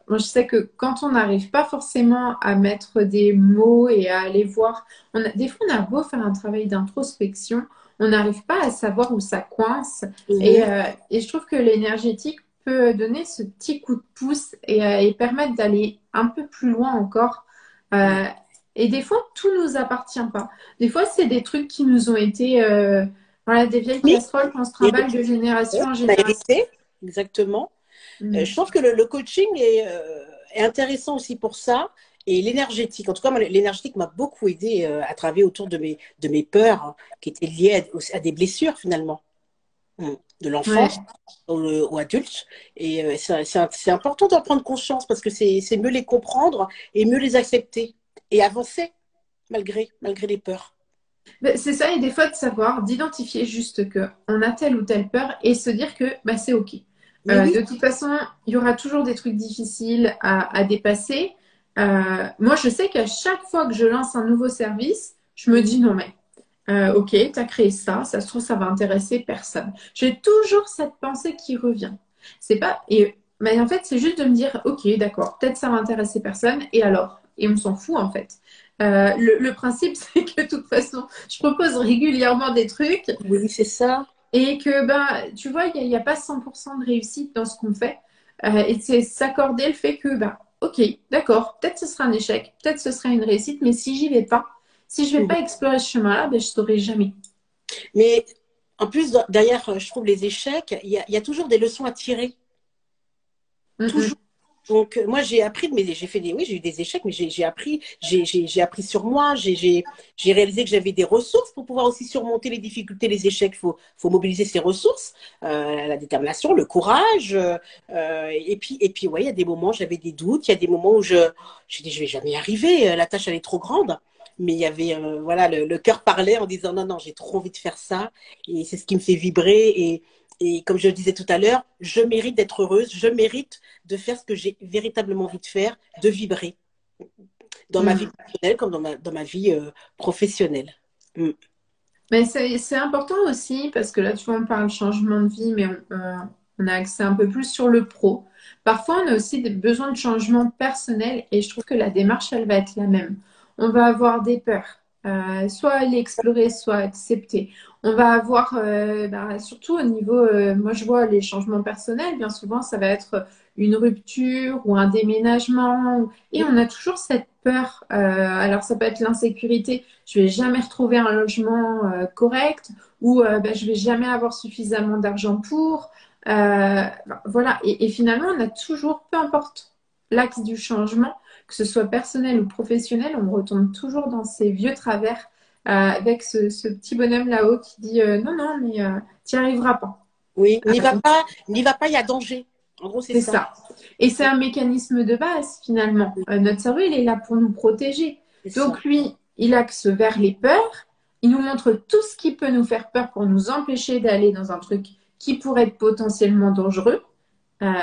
moi je sais que quand on n'arrive pas forcément à mettre des mots et à aller voir, des fois on a beau faire un travail d'introspection, on n'arrive pas à savoir où ça coince. Et,
Mhm.
euh, et je trouve que l'énergétique peut donner ce petit coup de pouce et permettre d'aller un peu plus loin encore.
Ouais.
Euh, et des fois, tout nous appartient pas. Des fois, c'est des trucs qui nous ont été voilà, des vieilles
Oui,
casseroles qu'on se
et
trimballe de génération en
on a
génération.
hérité, exactement. Je
Mm.
trouve que le coaching est intéressant aussi pour ça. Et l'énergétique, en tout cas, moi, l'énergétique m'a beaucoup aidé à travailler autour de mes peurs hein, qui étaient liées à des blessures finalement. De l'enfance
Ouais.
aux adultes. Et c'est important d'en prendre conscience parce que c'est mieux les comprendre et mieux les accepter et avancer malgré les peurs.
Ben, c'est ça, et des fois de savoir, d'identifier juste que on a telle ou telle peur et se dire que bah, c'est OK.
Mais oui,
De toute façon, il y aura toujours des trucs difficiles à dépasser. Moi, je sais qu'à chaque fois que je lance un nouveau service, je me dis non, mais OK, tu as créé ça, ça se trouve, ça va intéresser personne. J'ai toujours cette pensée qui revient. C'est pas, mais en fait, c'est juste de me dire OK, d'accord, peut-être ça va intéresser personne, et alors? Et on s'en fout en fait. Le principe, c'est que de toute façon, je propose régulièrement des trucs
oui, c'est ça.
et que, ben, tu vois, il y a pas 100% de réussite dans ce qu'on fait. Et c'est s'accorder le fait que, ben, ok, d'accord, peut-être ce sera un échec, peut-être ce sera une réussite, mais si j'y vais pas, si je vais
Mhm.
pas explorer ce chemin-là, ben, je saurai jamais.
Mais en plus, derrière, je trouve les échecs, il y a toujours des leçons à tirer.
Mm,
Toujours.
mm.
Donc, moi, j'ai appris j'ai fait oui, j'ai eu des échecs, mais j'ai appris, j'ai appris sur moi, j'ai réalisé que j'avais des ressources pour pouvoir aussi surmonter les difficultés, les échecs. Faut mobiliser ses ressources, la détermination, le courage. Et puis, ouais, il y a des moments, j'avais des doutes, il y a des moments où j'ai dit, je vais jamais y arriver, la tâche, elle est trop grande. Mais il y avait, voilà, le cœur parlait en disant, non, non, j'ai trop envie de faire ça. Et c'est ce qui me fait vibrer. Et comme je le disais tout à l'heure, je mérite d'être heureuse, je mérite de faire ce que j'ai véritablement envie de faire, de vibrer dans ma vie
Mm.
personnelle comme dans ma vie professionnelle. Mm.
Mais c'est important aussi parce que là, tu vois, on parle changement de vie, mais on a accès un peu plus sur le pro. Parfois, on a aussi des besoins de changement personnel et je trouve que la démarche, elle va être la même. On va avoir des peurs, soit aller explorer, soit accepter. On va avoir, bah, surtout au niveau, moi je vois les changements personnels, bien souvent, ça va être une rupture ou un déménagement. Et on a toujours cette peur. Alors, ça peut être l'insécurité, je vais jamais retrouver un logement correct ou ben, je vais jamais avoir suffisamment d'argent pour. Voilà. Et finalement, on a toujours, peu importe l'axe du changement, que ce soit personnel ou professionnel, on retombe toujours dans ces vieux travers avec ce petit bonhomme là-haut qui dit non, non, mais tu n'y arriveras pas.
Oui, n'y va pas, il y a danger. En gros, c'est
C'est
ça.
ça. Et c'est un mécanisme de base finalement. Notre cerveau, il est là pour nous protéger.
C'est ça.
Donc lui, il axe vers les peurs, il nous montre tout ce qui peut nous faire peur pour nous empêcher d'aller dans un truc qui pourrait être potentiellement dangereux. Euh,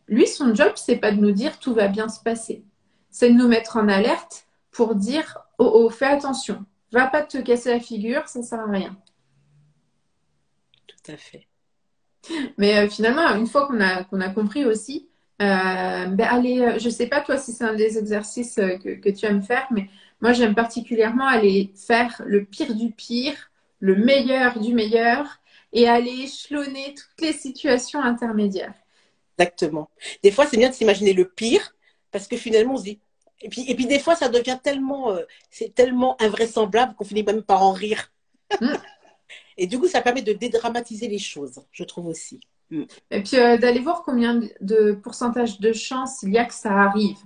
Lui, son job, c'est pas de nous dire tout va bien se passer. C'est de nous mettre en alerte pour dire oh oh, fais attention, va pas te casser la figure, ça sert à rien.
Tout à fait.
Mais finalement, une fois qu'on a compris aussi, ben allez, je sais pas toi si c'est un des exercices que tu aimes faire, mais moi j'aime particulièrement aller faire le pire du pire, le meilleur du meilleur, et aller échelonner toutes les situations intermédiaires.
Exactement. Des fois, c'est bien de s'imaginer le pire, parce que finalement, on se dit. Et puis des fois, ça devient tellement, c'est tellement invraisemblable qu'on finit même par en rire.
Mm.
Et du coup, ça permet de dédramatiser les choses, je trouve aussi. Mm.
Et puis d'aller voir combien de pourcentage de chance il y a que ça arrive.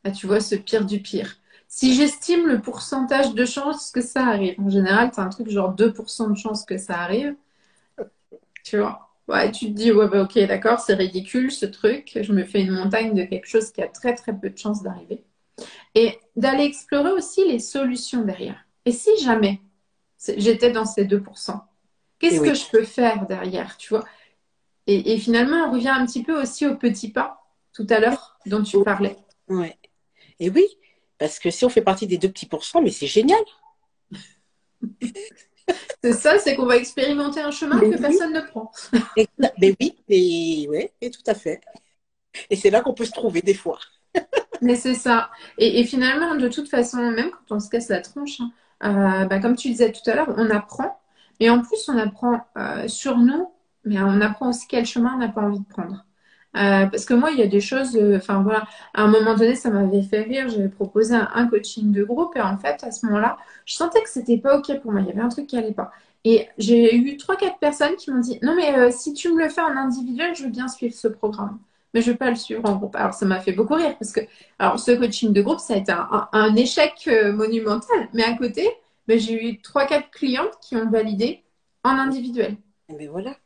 Là, tu vois, ce pire du pire. Si j'estime le pourcentage de chance que ça arrive, en général, tu as un truc genre 2% de chance que ça arrive, tu vois. Ouais, tu te dis, ouais, bah, ok, d'accord, c'est ridicule ce truc. Je me fais une montagne de quelque chose qui a très, très peu de chances d'arriver. Et d'aller explorer aussi les solutions derrière. Et si jamais j'étais dans ces 2%,
Et
qu'est-ce
oui,
que je peux faire derrière, tu vois? Et finalement, on revient un petit peu aussi aux petits pas tout à l'heure dont tu parlais.
ouais. Et oui, parce que si on fait partie des 2 petits pourcents, mais c'est génial.
C'est ça, c'est qu'on va expérimenter un chemin
Mais
que
oui,
personne ne prend.
mais oui, mais ouais, et tout à fait. Et c'est là qu'on peut se trouver des fois.
Mais c'est ça. Et finalement, de toute façon, même quand on se casse la tronche, hein, bah, comme tu disais tout à l'heure, on apprend. Et en plus, on apprend sur nous, mais on apprend aussi quel chemin on n'a pas envie de prendre. Parce que moi, il y a des choses, enfin voilà, à un moment donné, ça m'avait fait rire. J'avais proposé un coaching de groupe et en fait, à ce moment-là, je sentais que c'était pas OK pour moi. Il y avait un truc qui allait pas. Et j'ai eu trois, quatre personnes qui m'ont dit, non, mais si tu me le fais en individuel, je veux bien suivre ce programme. Mais je veux pas le suivre en groupe. Alors, ça m'a fait beaucoup rire parce que, alors, ce coaching de groupe, ça a été un échec monumental. Mais à côté, ben, j'ai eu trois, quatre clientes qui ont validé en individuel.
Mais voilà,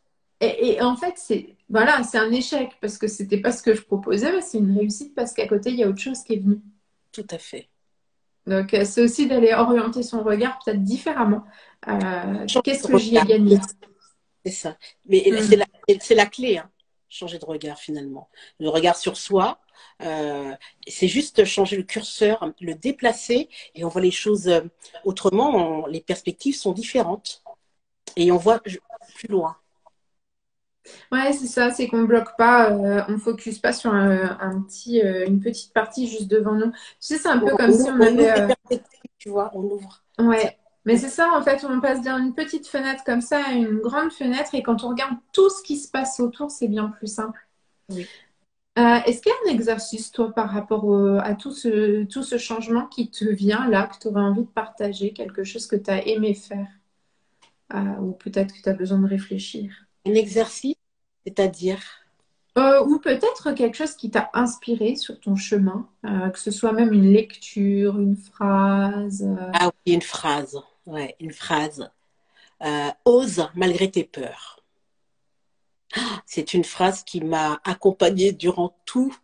Et en fait, c'est voilà, c'est un échec parce que c'était pas ce que je proposais, mais c'est une réussite parce qu'à côté, il y a autre chose qui est venu.
tout à fait.
Donc, c'est aussi d'aller orienter son regard peut-être différemment.
Changer
Qu'est-ce
de
que j'y ai
regard,
gagné?
c'est ça. Mais
Hmm.
c'est la clé, hein, changer de regard finalement. Le regard sur soi, euh, c'est juste changer le curseur, le déplacer, et on voit les choses autrement. Les perspectives sont différentes et on voit plus loin.
Ouais, c'est ça, c'est qu'on bloque pas, on focus pas sur une petite partie juste devant nous. Tu sais, c'est un peu comme si on
On
avait,
ouvre les perspectives, tu vois, on ouvre. Ça,
ouais, mais c'est ça, en fait, on passe d'une petite fenêtre comme ça à une grande fenêtre et quand on regarde tout ce qui se passe autour, c'est bien plus simple.
oui.
Est-ce qu'il y a un exercice, toi, par rapport à tout ce changement qui te vient là, que tu aurais envie de partager, quelque chose que tu as aimé faire, ou peut-être que tu as besoin de réfléchir?
Un exercice, c'est-à-dire,
Ou peut-être quelque chose qui t'a inspiré sur ton chemin, que ce soit même une lecture, une phrase.
ah oui, une phrase. Ouais, une phrase. Ose malgré tes peurs. C'est une phrase qui m'a accompagnée durant tout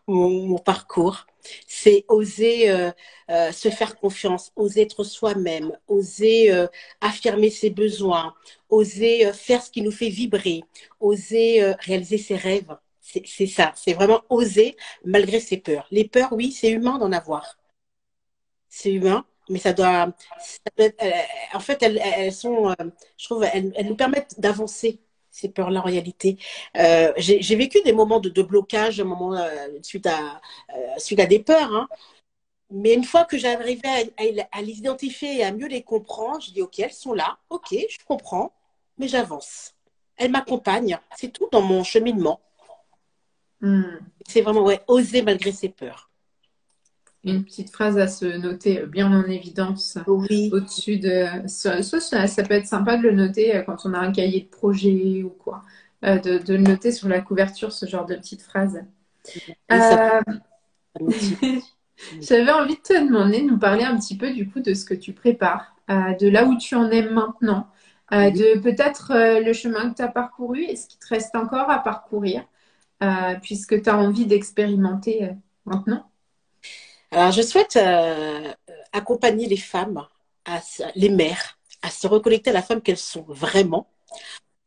mon parcours. C'est oser se faire confiance, oser être soi-même, oser affirmer ses besoins, oser faire ce qui nous fait vibrer, oser réaliser ses rêves. C'est ça, c'est vraiment oser malgré ses peurs. Les peurs, oui, c'est humain d'en avoir. C'est humain, mais en fait, elles sont, je trouve, elles nous permettent d'avancer ces peurs-là en réalité. J'ai vécu des moments de blocage, un moment, suite à des peurs, hein. Mais une fois que j'arrivais à les identifier et à mieux les comprendre, je dis, OK, elles sont là, OK, je comprends, mais j'avance. Elles m'accompagnent, c'est tout dans mon cheminement.
Hmm,
C'est vraiment, ouais, oser malgré ses peurs.
une petite phrase à se noter bien en évidence
Oui,
au-dessus de. Ça peut être sympa de le noter quand on a un cahier de projet ou quoi. De le noter sur la couverture, ce genre de petite phrase.
oui,
Euh,
ça motive.
J'avais envie de te demander de nous parler un petit peu du coup de ce que tu prépares, de là où tu en es maintenant,
Oui.
de peut-être le chemin que tu as parcouru et ce qui te reste encore à parcourir, puisque tu as envie d'expérimenter maintenant.
Alors, je souhaite accompagner les femmes, les mères, à se reconnecter à la femme qu'elles sont vraiment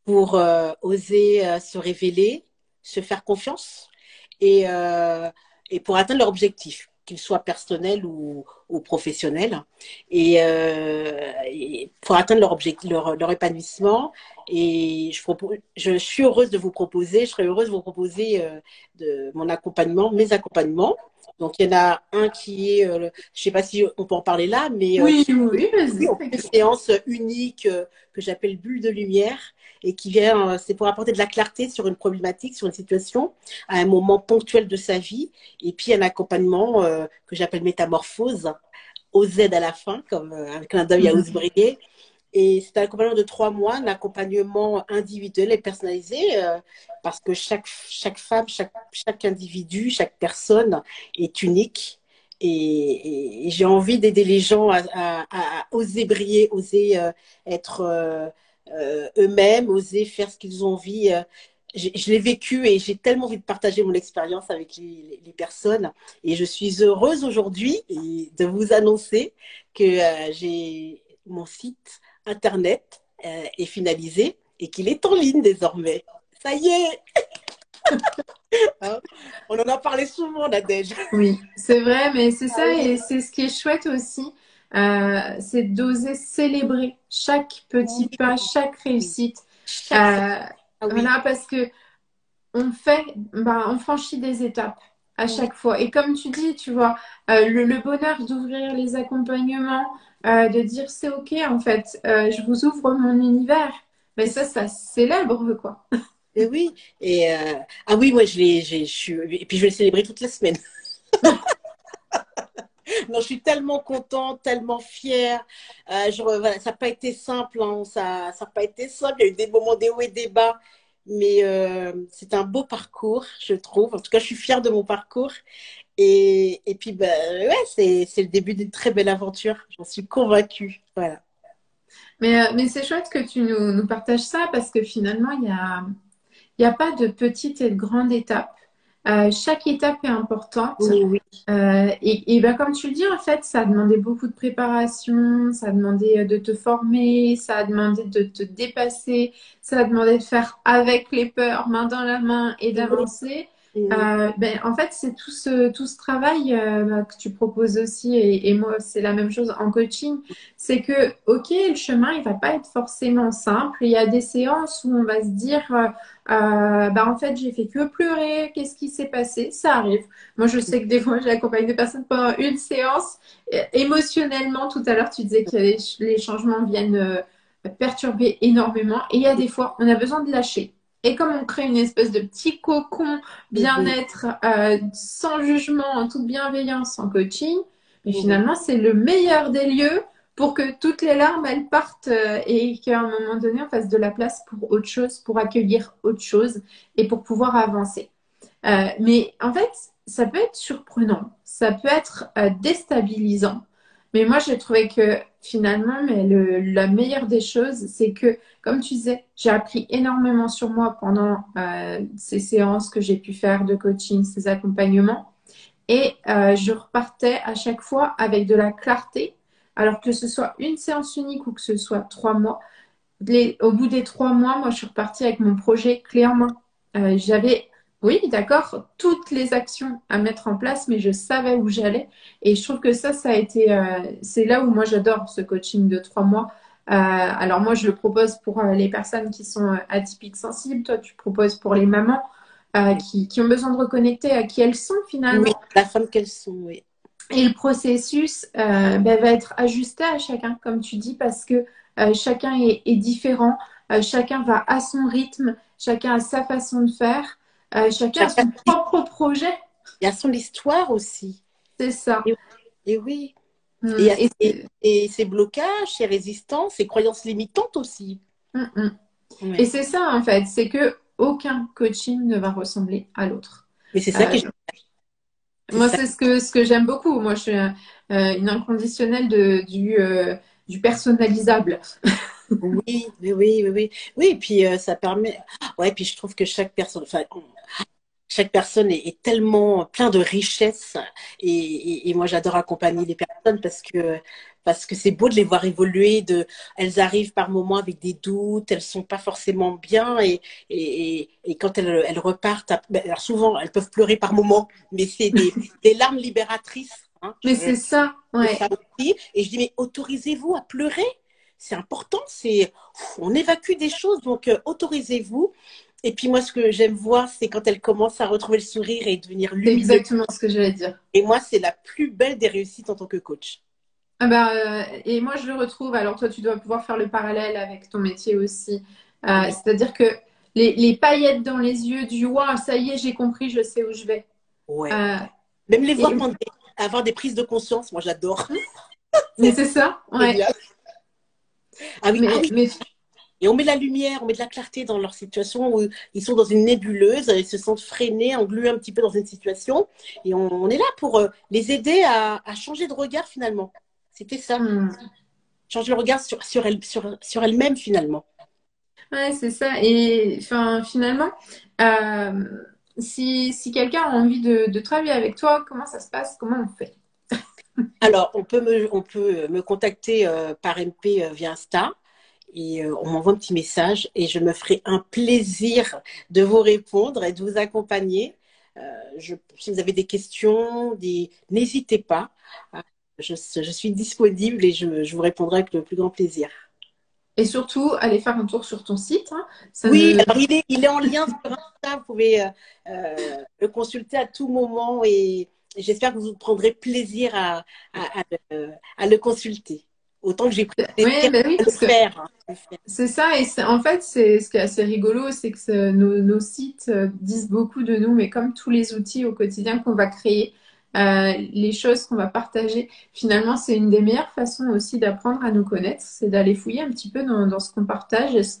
pour oser se révéler, se faire confiance et, euh, et pour atteindre leur objectif, qu'il soit personnel ou professionnel, et pour atteindre leur, leur épanouissement. Et je suis heureuse de vous proposer, je serais heureuse de vous proposer de mon accompagnement, mes accompagnements. Donc, il y en a un qui est, je ne sais pas si on peut en parler là, mais
Oui, oui, vas-y,
une
t'inquiète.
séance unique que j'appelle bulle de lumière et qui vient, c'est pour apporter de la clarté sur une problématique, sur une situation, à un moment ponctuel de sa vie. Et puis un accompagnement que j'appelle métamorphose, au Z à la fin, comme un clin d'œil à
Mhm.
Ousbrier. Et c'est un accompagnement de 3 mois, un accompagnement individuel et personnalisé, parce que chaque femme, chaque individu, chaque personne est unique. Et j'ai envie d'aider les gens à oser briller, oser être eux-mêmes, oser faire ce qu'ils ont envie. Je l'ai vécu et j'ai tellement envie de partager mon expérience avec les personnes. Et je suis heureuse aujourd'hui de vous annoncer que j'ai mon site internet est finalisé et qu'il est en ligne désormais. Ça y est, hein. On en a parlé souvent, Nadège.
Oui, c'est vrai, mais c'est
Ah
ça
oui,
et c'est ce qui est chouette aussi, c'est d'oser célébrer chaque petit pas,
oui,
chaque
oui.
réussite.
Chaque fois.
Euh,
Ah oui,
voilà, parce que on franchit des étapes à
oui,
chaque fois. Et comme tu dis, tu vois, le bonheur d'ouvrir les accompagnements, de dire c'est OK, en fait, je vous ouvre mon univers. Mais
c'est
ça
ça.
célèbre, quoi.
Et oui. Et ah oui, moi je suis. Et puis je vais le célébrer toute la semaine. Non, je suis tellement contente, tellement fière. Voilà, ça n'a pas été simple, hein, ça n'a pas été simple. Il y a eu des moments des hauts et des bas, mais c'est un beau parcours, je trouve. En tout cas, je suis fière de mon parcours. Et puis, bah, ouais, c'est le début d'une très belle aventure. J'en suis convaincue. Voilà.
Mais c'est chouette que tu nous partages ça parce que finalement, il y a pas de petite et de grande étape. Chaque étape est importante.
Oui, oui,
Et ben, comme tu le dis, en fait, ça a demandé beaucoup de préparation, ça a demandé de te former, ça a demandé de te dépasser, ça a demandé de faire avec les peurs, main dans la main et
oui,
d'avancer.
oui,
Ben, en fait, c'est tout ce travail bah, que tu proposes aussi, et moi, c'est la même chose en coaching. C'est que, OK, le chemin, il va pas être forcément simple. Il y a des séances où on va se dire, bah, en fait, j'ai fait que pleurer, qu'est-ce qui s'est passé? Ça arrive. Moi, je sais que des fois, j'accompagne des personnes pendant une séance. Émotionnellement, tout à l'heure, tu disais que les changements viennent perturber énormément. Et il y a des fois, on a besoin de lâcher. Et comme on crée une espèce de petit cocon
oui,
bien-être, sans jugement, en toute bienveillance, en coaching, mais
oui,
finalement, c'est le meilleur des lieux pour que toutes les larmes, elles partent et qu'à un moment donné, on fasse de la place pour autre chose, pour accueillir autre chose et pour pouvoir avancer. Mais en fait, ça peut être surprenant, ça peut être déstabilisant. Mais moi, j'ai trouvé que finalement, la meilleure des choses, c'est que, comme tu disais, j'ai appris énormément sur moi pendant ces séances que j'ai pu faire de coaching, ces accompagnements. Et je repartais à chaque fois avec de la clarté, alors que ce soit une séance unique ou que ce soit 3 mois. Au bout des 3 mois, moi, je suis repartie avec mon projet clé en main. J'avais, oui, d'accord, toutes les actions à mettre en place, mais je savais où j'allais. Et je trouve que ça a été, c'est là où moi j'adore ce coaching de 3 mois. Alors moi, je le propose pour les personnes qui sont atypiques sensibles. Toi, tu proposes pour les mamans
oui.
qui ont besoin de reconnecter à qui elles sont
Oui,
finalement.
la femme qu'elles sont, oui.
Et le processus ben, va être ajusté à chacun, comme tu dis, parce que chacun est différent, chacun va à son rythme, chacun a sa façon de faire, chacun a
Chacun,
son propre projet.
il y a son histoire aussi.
C'est ça.
Et oui. Et, il y
Mm,
a- et ses blocages, ses résistances, ses croyances limitantes aussi.
mm. Et
Ouais.
c'est ça, en fait, c'est que aucun coaching ne va ressembler à l'autre.
Mais c'est ça que
Euh,
c'est
Moi,
ça.
c'est ce que j'aime beaucoup. Moi, je suis une inconditionnelle du personnalisable.
Oui, oui, oui, oui, oui. Oui, et puis ça permet. Ouais, puis je trouve que chaque personne. Enfin, chaque personne est tellement plein de richesses et moi j'adore accompagner les personnes parce que c'est beau de les voir évoluer, elles arrivent par moments avec des doutes, elles sont pas forcément bien et quand elles repartent, alors souvent elles peuvent pleurer par moments, mais c'est des larmes libératrices. Hein.
Mais c'est ça, ouais.
Ça aussi. Et je dis, mais autorisez-vous à pleurer. C'est important, on évacue des choses, donc autorisez-vous. Et puis moi, ce que j'aime voir, c'est quand elle commence à retrouver le sourire et devenir
C'est
lumineuse.
exactement ce que j'allais dire.
Et moi, c'est la plus belle des réussites en tant que coach.
Ah bah, et moi, je le retrouve. Alors, toi, tu dois pouvoir faire le parallèle avec ton métier aussi.
Oui.
C'est-à-dire que les paillettes dans les yeux du waouh, ça y est, j'ai compris, je sais où je vais.
Ouais.
Euh,
Même les
et,
voir avoir des prises de conscience, moi j'adore.
mais c'est ça, ouais.
Génial. Ah oui, ah
Mais,
oui.
mais
Et on met de la lumière, on met de la clarté dans leur situation où ils sont dans une nébuleuse, ils se sentent freinés, englués un petit peu dans une situation. Et on est là pour les aider à changer de regard finalement. C'était ça.
hmm,
Changer le regard sur elle-même finalement.
ouais, c'est ça. Et enfin, finalement, euh, si quelqu'un a envie de travailler avec toi, comment ça se passe? Comment on fait?
Alors, on peut me contacter par MP via Insta et on m'envoie un petit message et je me ferai un plaisir de vous répondre et de vous accompagner. Si vous avez des questions, n'hésitez pas. Euh, je suis disponible et je vous répondrai avec le plus grand plaisir.
Et surtout, allez faire un tour sur ton site, hein. Ça
Oui,
ne...
alors il est en lien sur Insta, vous pouvez le consulter à tout moment et j'espère que vous prendrez plaisir à le consulter. Autant que j'ai pris
Ouais,
plaisir
bah oui,
à le
parce que
faire. Hein.
c'est ça, et en fait, c'est ce qui est assez rigolo, c'est que nos sites disent beaucoup de nous, mais comme tous les outils au quotidien qu'on va créer, les choses qu'on va partager, finalement, c'est une des meilleures façons aussi d'apprendre à nous connaître, c'est d'aller fouiller un petit peu dans ce qu'on partage et ce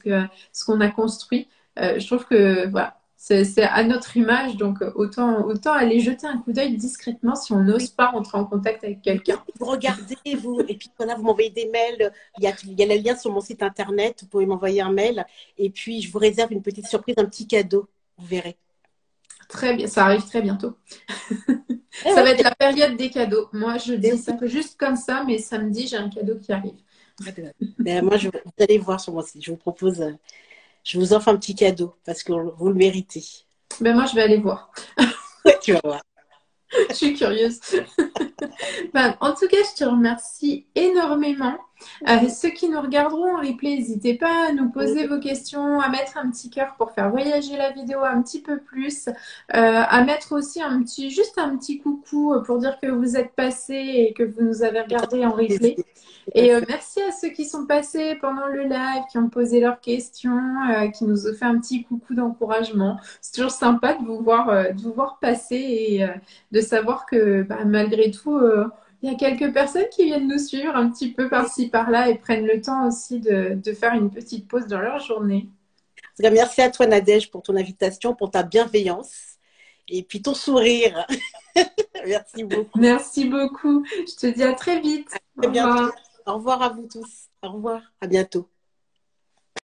qu'on a construit. Je trouve que voilà, c'est à notre image, donc autant aller jeter un coup d'œil discrètement si on n'ose
Oui,
pas rentrer en contact avec
oui,
quelqu'un.
vous regardez, et puis voilà, vous m'envoyez des mails. Il y a le lien sur mon site internet, vous pouvez m'envoyer un mail et puis je vous réserve une petite surprise, un petit cadeau. Vous verrez.
Très bien, ça arrive très bientôt.
Eh
Ça
ouais,
va être la période des cadeaux. Moi, je
eh
dis
oui.
ça que juste comme ça, mais samedi, j'ai un cadeau qui arrive.
Moi, vous allez voir sur mon site. Je vous offre un petit cadeau parce que vous le méritez.
Ben moi, je vais aller voir.
Tu vas voir.
Je suis curieuse. Ben, en tout cas, je te remercie énormément. Ceux qui nous regarderont en replay, n'hésitez pas à nous poser vos questions, à mettre un petit cœur pour faire voyager la vidéo un petit peu plus, à mettre aussi juste un petit coucou pour dire que vous êtes passé et que vous nous avez regardé en replay.
Tout à
Et
fait.
merci à ceux qui sont passés pendant le live, qui ont posé leurs questions, qui nous ont fait un petit coucou d'encouragement. C'est toujours sympa de vous voir passer et de savoir que bah, malgré tout, il y a quelques personnes qui viennent nous suivre un petit peu par-ci, par-là et prennent le temps aussi de faire une petite pause dans leur journée.
En tout cas, merci à toi, Nadège, pour ton invitation, pour ta bienveillance et puis ton sourire. Merci beaucoup.
Merci beaucoup. Je te dis à très vite.
À
Au
très bientôt.
revoir.
Au revoir à vous tous. Au revoir. À bientôt.